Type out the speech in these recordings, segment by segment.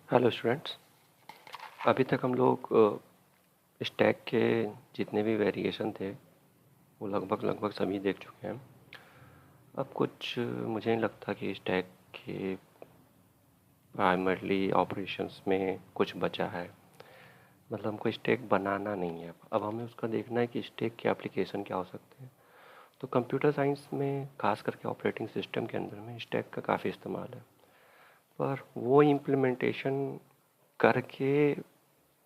Hello students. अभी तक हम लोग स्टैक के जितने भी वेरिएशन थे वो लगभग सभी देख चुके हैं। अब कुछ मुझे नहीं लगता कि स्टैक के प्राइमरली ऑपरेशंस में कुछ बचा है। मतलब हमको स्टैक बनाना नहीं है, अब हमें उसका देखना है कि स्टैक के एप्लीकेशन क्या हो सकते हैं। तो कंप्यूटर साइंस में खास करके ऑपरेटिंग सिस्टम के अंदर में स्टैक का काफ़ी इस्तेमाल है, पर वो इम्प्लीमेंटेशन करके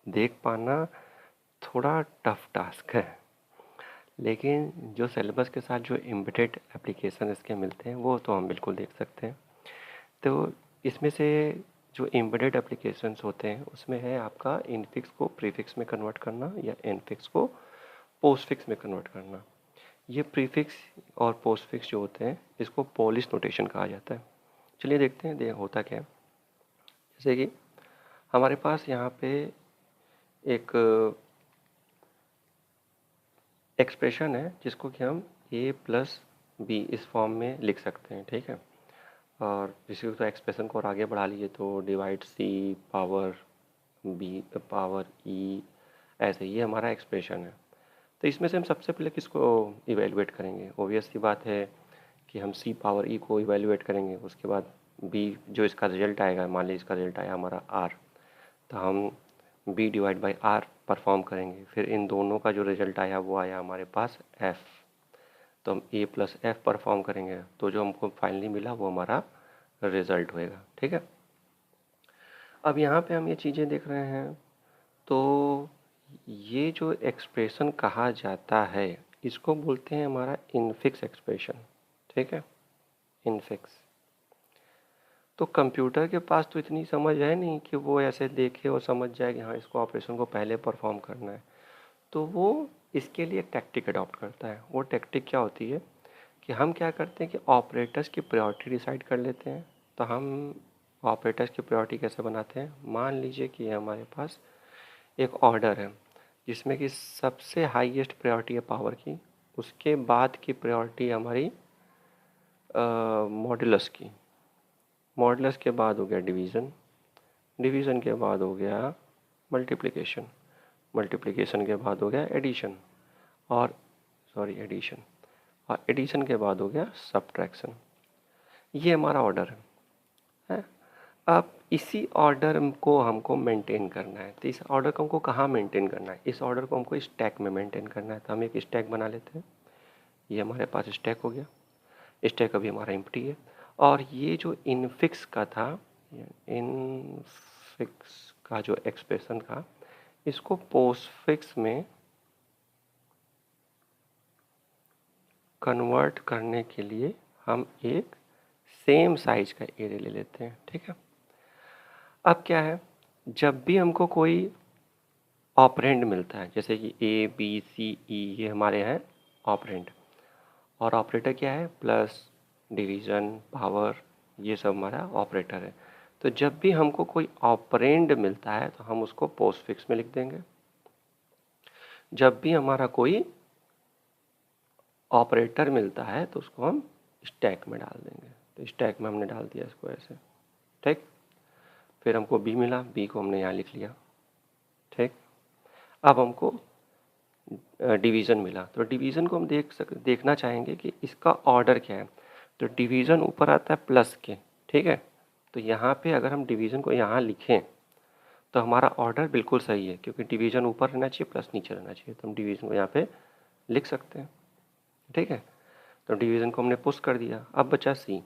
देख पाना थोड़ा टफ टास्क है। लेकिन जो सिलेबस के साथ जो एम्बेडेड एप्लीकेशन इसके मिलते हैं वो तो हम बिल्कुल देख सकते हैं। तो इसमें से जो एम्बेडेड एप्लीकेशंस होते हैं उसमें है आपका इनफिक्स को प्रीफिक्स में कन्वर्ट करना या इनफिक्स को पोस्टफिक्स में कन्वर्ट करना। ये प्रीफिक्स और पोस्टफिक्स जो होते हैं इसको पोलिश नोटेशन कहा जाता है। चलिए देखते हैं होता क्या है। जैसे कि हमारे पास यहाँ पे एक एक्सप्रेशन है जिसको कि हम ए प्लस बी इस फॉर्म में लिख सकते हैं, ठीक है। और इसी तो एक्सप्रेशन को और आगे बढ़ा लीजिए तो डिवाइड सी पावर बी पावर ई, ऐसे ये हमारा एक्सप्रेशन है। तो इसमें से हम सबसे पहले किसको इवेलुएट करेंगे? ऑब्वियस सी बात है कि हम सी पावर ई को इवेलुएट करेंगे। उसके बाद बी जो इसका रिजल्ट आएगा, मान लीजिए इसका रिजल्ट आया हमारा आर, तो हम B divide by R perform करेंगे। फिर इन दोनों का जो रिजल्ट आया वो आया हमारे पास एफ, तो हम ए प्लस एफ परफॉर्म करेंगे, तो जो हमको फाइनली मिला वो हमारा रिजल्ट होएगा, ठीक है। अब यहाँ पे हम ये चीज़ें देख रहे हैं, तो ये जो एक्सप्रेशन कहा जाता है इसको बोलते हैं हमारा इनफिक्स एक्सप्रेशन, ठीक है, इनफिक्स। तो कंप्यूटर के पास तो इतनी समझ है नहीं कि वो ऐसे देखे और समझ जाए कि हाँ इसको ऑपरेशन को पहले परफॉर्म करना है। तो वो इसके लिए एक टैक्टिक अडॉप्ट करता है। वो टैक्टिक क्या होती है कि हम क्या करते हैं कि ऑपरेटर्स की प्रायोरिटी डिसाइड कर लेते हैं। तो हम ऑपरेटर्स की प्रायोरिटी कैसे बनाते हैं? मान लीजिए कि हमारे पास एक ऑर्डर है जिसमें कि सबसे हाईएस्ट प्रायोरिटी है पावर की, उसके बाद की प्रायोरिटी हमारी मॉड्यूलस की, मॉड्यूलस के बाद हो गया डिवीज़न, डिवीज़न के बाद हो गया मल्टीप्लिकेशन, मल्टीप्लिकेशन के बाद हो गया एडिशन, और एडिशन, और एडिशन के बाद हो गया सब्ट्रैक्शन। ये हमारा ऑर्डर है। अब इसी ऑर्डर को हमको मेंटेन करना है। तो इस ऑर्डर को हमको कहाँ मेंटेन करना है? इस ऑर्डर को हमको स्टैक में मेंटेन करना है। तो हम एक स्टैक बना लेते हैं। ये हमारे पास स्टैक हो गया। स्टैक अभी हमारा एम्प्टी है। और ये जो इनफिक्स का था, इनफिक्स का जो एक्सप्रेशन था, इसको पोस्टफिक्स में कन्वर्ट करने के लिए हम एक सेम साइज का एरे ले लेते हैं, ठीक है। अब क्या है, जब भी हमको कोई ऑपरेंड मिलता है, जैसे कि ए बी सी ई, ये हमारे हैं ऑपरेंड, और ऑपरेटर क्या है? प्लस, डिवीज़न, पावर, ये सब हमारा ऑपरेटर है। तो जब भी हमको कोई ऑपरेंड मिलता है तो हम उसको पोस्टफिक्स में लिख देंगे। जब भी हमारा कोई ऑपरेटर मिलता है तो उसको हम स्टैक में डाल देंगे। तो स्टैक में हमने डाल दिया इसको ऐसे, ठीक। फिर हमको बी मिला, बी को हमने यहाँ लिख लिया, ठीक। अब हमको डिवीज़न मिला, तो डिवीज़न को हम देखना चाहेंगे कि इसका ऑर्डर क्या है। तो डिवीज़न ऊपर आता है प्लस के, ठीक है। तो यहाँ पे अगर हम डिवीज़न को यहाँ लिखें तो हमारा ऑर्डर बिल्कुल सही है, क्योंकि डिवीज़न ऊपर रहना चाहिए, प्लस नीचे रहना चाहिए। तो हम डिवीज़न को यहाँ पे लिख सकते हैं, ठीक है। तो डिवीज़न को हमने पुश कर दिया। अब बचा सी,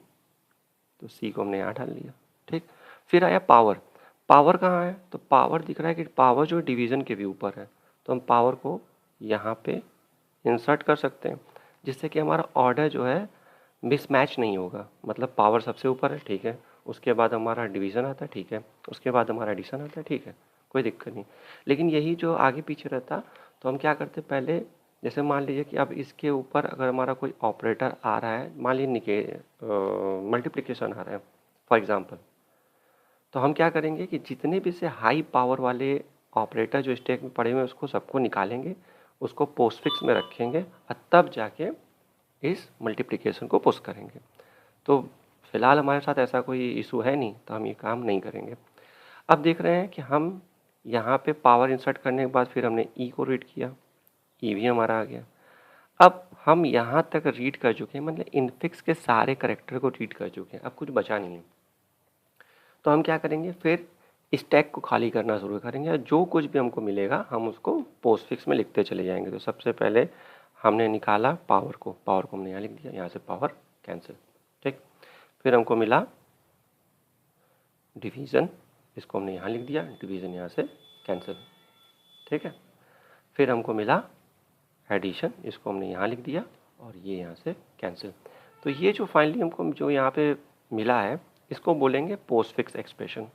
तो सी को हमने यहाँ डाल लिया, ठीक। फिर आया पावर। पावर कहाँ है? तो पावर दिख रहा है कि पावर जो डिवीज़न के भी ऊपर है, तो हम पावर को यहाँ पे इंसर्ट कर सकते हैं, जिससे कि हमारा ऑर्डर जो है मिसमैच नहीं होगा। मतलब पावर सबसे ऊपर है, ठीक है, उसके बाद हमारा डिवीज़न आता है, ठीक है, उसके बाद हमारा एडिशन आता है, ठीक है, कोई दिक्कत नहीं। लेकिन यही जो आगे पीछे रहता, तो हम क्या करते पहले, जैसे मान लीजिए कि अब इसके ऊपर अगर हमारा कोई ऑपरेटर आ रहा है, मान लीजिए मल्टीप्लिकेशन आ रहा है फॉर एग्ज़ाम्पल, तो हम क्या करेंगे कि जितने भी से हाई पावर वाले ऑपरेटर जो स्टैक में पड़े हुए हैं उसको सबको निकालेंगे, उसको पोस्टफिक्स में रखेंगे, और तब जाके इस मल्टीप्लिकेशन को पुश करेंगे। तो फिलहाल हमारे साथ ऐसा कोई इशू है नहीं, तो हम ये काम नहीं करेंगे। अब देख रहे हैं कि हम यहाँ पे पावर इंसर्ट करने के बाद फिर हमने ई को रीड किया, ई भी हमारा आ गया। अब हम यहाँ तक रीड कर चुके हैं, मतलब इनफिक्स के सारे करेक्टर को रीड कर चुके हैं, अब कुछ बचा नहीं है। तो हम क्या करेंगे, फिर स्टैक को खाली करना शुरू करेंगे और जो कुछ भी हमको मिलेगा हम उसको पोस्टफिक्स में लिखते चले जाएंगे। तो सबसे पहले हमने निकाला पावर को हमने यहाँ लिख दिया, यहाँ से पावर कैंसिल, ठीक। फिर हमको मिला डिवीज़न, इसको हमने यहाँ लिख दिया, डिवीज़न यहाँ से कैंसिल, ठीक है। फिर हमको मिला एडिशन, इसको हमने यहाँ लिख दिया और ये यहाँ से कैंसिल। तो ये जो फाइनली हमको जो यहाँ पे मिला है इसको बोलेंगे पोस्टफिक्स एक्सप्रेशन।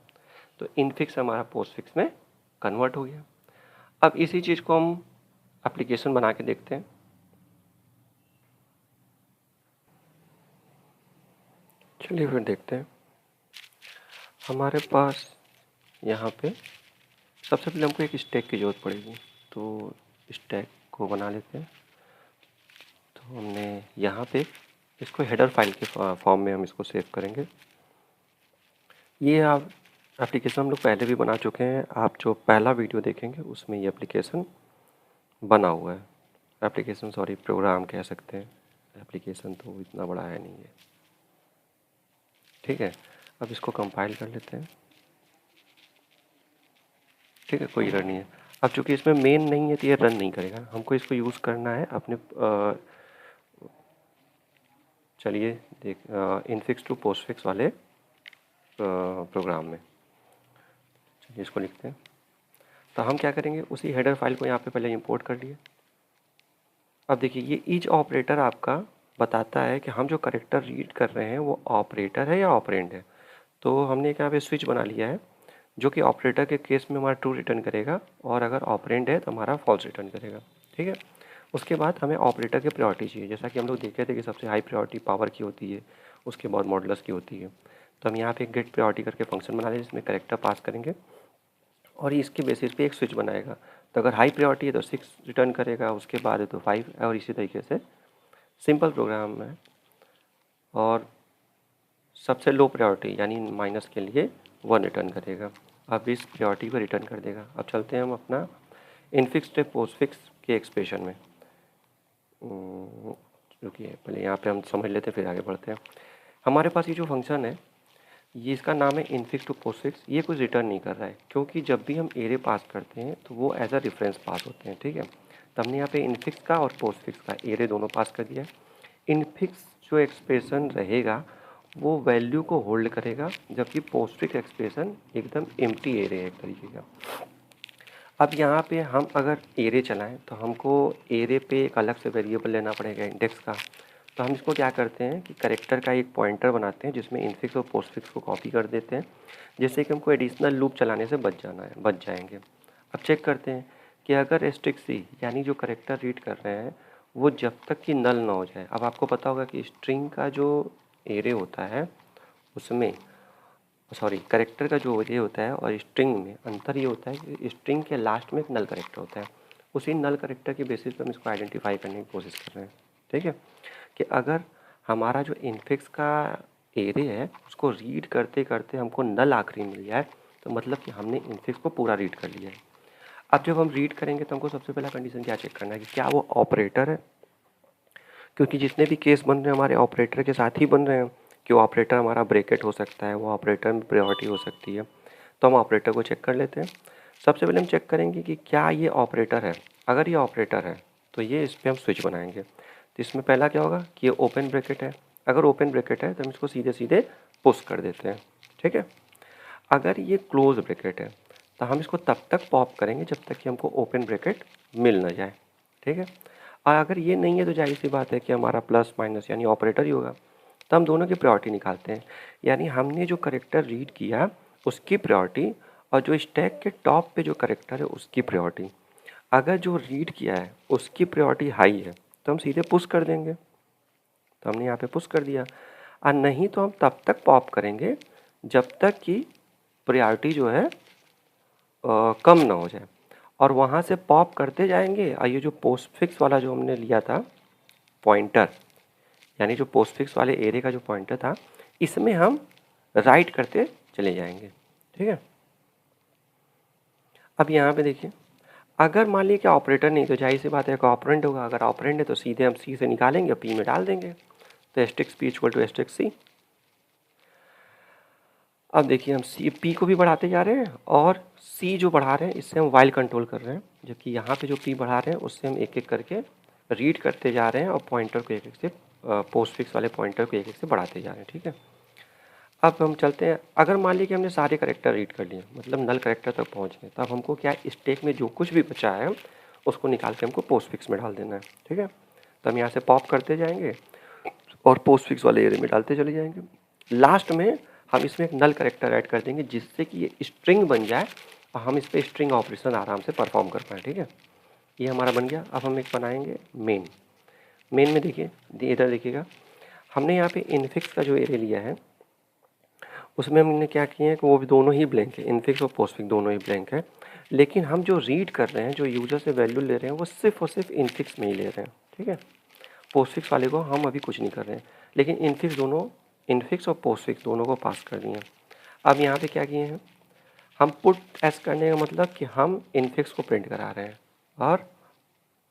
तो इनफिक्स हमारा पोस्टफिक्स में कन्वर्ट हो गया। अब इसी चीज़ को हम एप्लीकेशन बना के देखते हैं। चलिए फिर देखते हैं। हमारे पास यहाँ पे सबसे पहले हमको एक स्टैक की ज़रूरत पड़ेगी, तो स्टैक को बना लेते हैं। तो हमने यहाँ पे इसको हेडर फाइल के फॉर्म में हम इसको सेव करेंगे। ये आप एप्लीकेशन हम लोग पहले भी बना चुके हैं, आप जो पहला वीडियो देखेंगे उसमें ये एप्लीकेशन बना हुआ है। एप्लीकेशन सॉरी प्रोग्राम कह सकते हैं, एप्लीकेशन तो इतना बड़ा है नहीं है, ठीक है। अब इसको कंपाइल कर लेते हैं, ठीक है, कोई एरर नहीं है। अब चूंकि इसमें मेन नहीं है तो ये रन नहीं करेगा, हमको इसको यूज़ करना है अपने चलिए देख इनफिक्स टू पोस्टफिक्स वाले प्रोग्राम में। चलिए इसको लिखते हैं। तो हम क्या करेंगे, उसी हेडर फाइल को यहाँ पे पहले इंपोर्ट कर लिए। अब देखिए ये ईच ऑपरेटर आपका बताता है कि हम जो करेक्टर रीड कर रहे हैं वो ऑपरेटर है या ऑपरेंड है। तो हमने एक यहाँ पे स्विच बना लिया है जो कि ऑपरेटर के केस में हमारा ट्रू रिटर्न करेगा और अगर ऑपरेंड है तो हमारा फॉल्स रिटर्न करेगा, ठीक है। उसके बाद हमें ऑपरेटर की प्रायोरिटी चाहिए, जैसा कि हम लोग देखे थे कि सबसे हाई प्रायोरिटी पावर की होती है, उसके बाद मॉडुलस की होती है। तो हम यहाँ पे गेट प्रायोरिटी करके फंक्शन बना लें जिसमें करेक्टर पास करेंगे और ये इसके बेसिस पे एक स्विच बनाएगा। तो अगर हाई प्रायोरिटी है तो 6 रिटर्न करेगा, उसके बाद है तो 5 और इसी तरीके से सिंपल प्रोग्राम है। और सबसे लो प्रायोरिटी यानी माइनस के लिए 1 रिटर्न करेगा। अब इस प्रायोरिटी को रिटर्न कर देगा। अब चलते हैं हम अपना इनफिक्स टू पोस्टफिक्स के एक्सप्रेशन में। रुकिए पहले यहाँ पे हम समझ लेते हैं फिर आगे बढ़ते हैं। हमारे पास ये जो फंक्शन है ये इसका नाम है इनफिक्स टू पोस्टफिक्स। ये कुछ रिटर्न नहीं कर रहा है क्योंकि जब भी हम एरे पास करते हैं तो वो एज अ रेफरेंस पास होते हैं, ठीक है। तो हमने यहाँ पे इनफिक्स का और पोस्टफिक्स का एरे दोनों पास कर दिया है। इनफिक्स जो एक्सप्रेशन रहेगा वो वैल्यू को होल्ड करेगा, जबकि पोस्टफिक्स एक्सप्रेशन एकदम एम्प्टी एरे है एक तरीके का। अब यहाँ पे हम अगर एरे चलाएं तो हमको एरे पे एक अलग से वेरिएबल लेना पड़ेगा इंडेक्स का। तो हम इसको क्या करते हैं कि करेक्टर का एक पॉइंटर बनाते हैं जिसमें इनफिक्स और पोस्टफिक्स को कॉपी कर देते हैं, जिससे कि हमको एडिशनल लूप चलाने से बच जाएंगे। अब चेक करते हैं कि अगर एस्ट्रिक सी यानी जो करेक्टर रीड कर रहे हैं वो जब तक कि नल ना हो जाए। अब आपको पता होगा कि स्ट्रिंग का जो एरे होता है उसमें सॉरी करेक्टर का जो ये होता है और स्ट्रिंग में अंतर ये होता है कि स्ट्रिंग के लास्ट में एक नल करेक्टर होता है। उसी नल करेक्टर के बेसिस पर हम इसको आइडेंटिफाई करने की कोशिश कर रहे हैं, ठीक है। कि अगर हमारा जो इनफिक्स का एरे है उसको रीड करते करते हमको नल आखिरी मिल जाए तो मतलब कि हमने इनफिक्स को पूरा रीड कर लिया है। अब जब हम रीड करेंगे तो हमको सबसे पहला कंडीशन क्या चेक करना है कि क्या वो ऑपरेटर है, क्योंकि जितने भी केस बन रहे हैं हमारे ऑपरेटर के साथ ही बन रहे हैं। कि ऑपरेटर हमारा ब्रैकेट हो सकता है, वो ऑपरेटर में प्रायोरिटी हो सकती है। तो हम ऑपरेटर को चेक कर लेते हैं। सबसे पहले हम चेक करेंगे कि क्या ये ऑपरेटर है। अगर ये ऑपरेटर है तो ये इस पर हम स्विच बनाएंगे। तो इसमें पहला क्या होगा कि ये ओपन ब्रैकेट है। अगर ओपन ब्रैकेट है तो हम इसको सीधे सीधे पुश कर देते हैं, ठीक है। अगर ये क्लोज ब्रैकेट है तो हम इसको तब तक पॉप करेंगे जब तक कि हमको ओपन ब्रैकेट मिल ना जाए, ठीक है। और अगर ये नहीं है तो जाहिर सी बात है कि हमारा प्लस माइनस यानी ऑपरेटर ही होगा। तो हम दोनों की प्रायोरिटी निकालते हैं, यानी हमने जो करेक्टर रीड किया उसकी प्रायोरिटी और जो स्टैक के टॉप पे जो करेक्टर है उसकी प्रायोरिटी। अगर जो रीड किया है उसकी प्रायोरिटी हाई है तो हम सीधे पुश कर देंगे। तो हमने यहाँ पे पुश कर दिया। और नहीं तो हम तब तक पॉप करेंगे जब तक कि प्रायोरिटी जो है कम ना हो जाए, और वहाँ से पॉप करते जाएंगे। और ये जो पोस्टफिक्स वाला जो हमने लिया था पॉइंटर, यानी जो पोस्टफिक्स वाले एरे का जो पॉइंटर था, इसमें हम राइट करते चले जाएंगे, ठीक है। अब यहाँ पे देखिए, अगर मान लीजिए कि ऑपरेटर नहीं तो जाहिर सी बात है कि ऑपरेंड होगा, अगर ऑपरेंड है तो सीधे हम सी से निकालेंगे, पी में डाल देंगे, तो एस्टेक्स पी इक्वल टू एस्टेक्स सी। अब देखिए हम सी पी को भी बढ़ाते जा रहे हैं और सी जो बढ़ा रहे हैं इससे हम वाइल कंट्रोल कर रहे हैं, जबकि यहाँ पे जो पी बढ़ा रहे हैं उससे हम एक एक करके रीड करते जा रहे हैं और पॉइंटर को एक एक से पोस्ट फिक्स वाले पॉइंटर को एक एक से बढ़ाते जा रहे हैं, ठीक है। अब हम चलते हैं, अगर मान लीजिए कि हमने सारे करेक्टर रीड कर लिए, मतलब नल करेक्टर तक पहुँच गए, तब हमको क्या स्टैक में जो कुछ भी बचा है उसको निकाल के हमको पोस्ट फिक्स में डाल देना है, ठीक है। तो हम यहाँ से पॉप करते जाएंगे और पोस्ट फिक्स वाले एरिया में डालते चले जाएंगे। लास्ट में हम इसमें एक नल करेक्टर ऐड कर देंगे जिससे कि ये स्ट्रिंग बन जाए और हम इस पर स्ट्रिंग ऑपरेशन आराम से परफॉर्म कर पाएँ, ठीक है। ये हमारा बन गया। अब हम एक बनाएंगे मेन। मेन में देखिए, इधर देखिएगा, हमने यहाँ पे इनफिक्स का जो एरिया लिया है उसमें हमने क्या किया है कि वो भी दोनों ही ब्लैंक है, इनफिक्स और पोस्टफिक्स दोनों ही ब्लैंक है। लेकिन हम जो रीड कर रहे हैं, जो यूजर से वैल्यू ले रहे हैं, वो सिर्फ और सिर्फ इनफिक्स में ही ले रहे हैं, ठीक है। पोस्टफिक्स वाले को हम अभी कुछ नहीं कर रहे हैं, लेकिन इनफिक्स और पोस्टफिक्स दोनों को पास कर दिए। अब यहाँ पे क्या किए हैं, हम पुट एस करने का मतलब कि हम इनफिक्स को प्रिंट करा रहे हैं और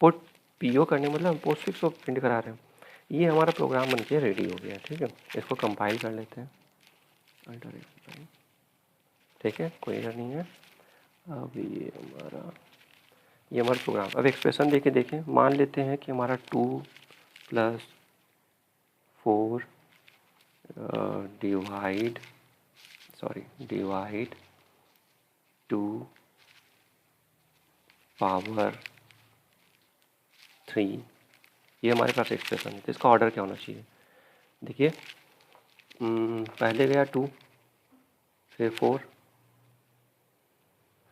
पुट पीओ करने का मतलब हम पोस्टफिक्स को प्रिंट करा रहे हैं। ये हमारा प्रोग्राम बन के रेडी हो गया, ठीक है। इसको कंपाइल कर लेते हैं, ठीक है, कोई एरर नहीं है। अब ये हमारा प्रोग्राम। अब एक्सप्रेशन देके देखें, मान लेते हैं कि हमारा 2 + 4 डिवाइड 2 पावर 3, ये हमारे पास एक्सप्रेशन है। तो इसका ऑर्डर क्या होना चाहिए, देखिए पहले गया 2, फिर 4,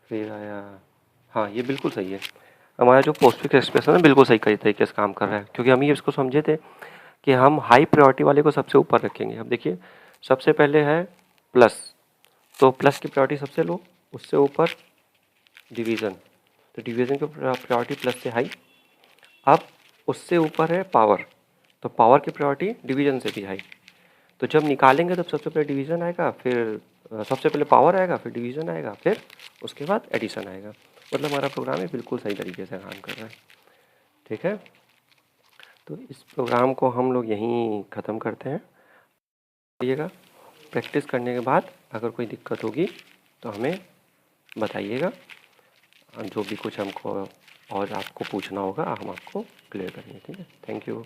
फिर आया, हाँ ये बिल्कुल सही है। हमारा जो पोस्टफिक्स एक्सप्रेशन है बिल्कुल सही तरीके से काम कर रहा है, क्योंकि हम ये इसको समझे थे कि हम हाई प्रायोरिटी वाले को सबसे ऊपर रखेंगे। अब देखिए सबसे पहले है प्लस, तो प्लस की प्रायोरिटी सबसे लो, उससे ऊपर डिवीज़न, तो डिवीज़न की प्रायोरिटी प्लस से हाई। अब उससे ऊपर है पावर, तो पावर की प्रायोरिटी डिवीज़न से भी हाई। तो जब निकालेंगे तब सबसे पहले डिवीज़न आएगा, फिर सबसे पहले पावर आएगा, फिर डिवीज़न आएगा, फिर उसके बाद एडिशन आएगा। मतलब हमारा प्रोग्राम है बिल्कुल सही तरीके से काम कर रहा है, ठीक है। तो इस प्रोग्राम को हम लोग यहीं ख़त्म करते हैं। बताइएगा, प्रैक्टिस करने के बाद अगर कोई दिक्कत होगी तो हमें बताइएगा, जो भी कुछ हमको और आपको पूछना होगा हम आपको क्लियर करेंगे, ठीक है। Thank you.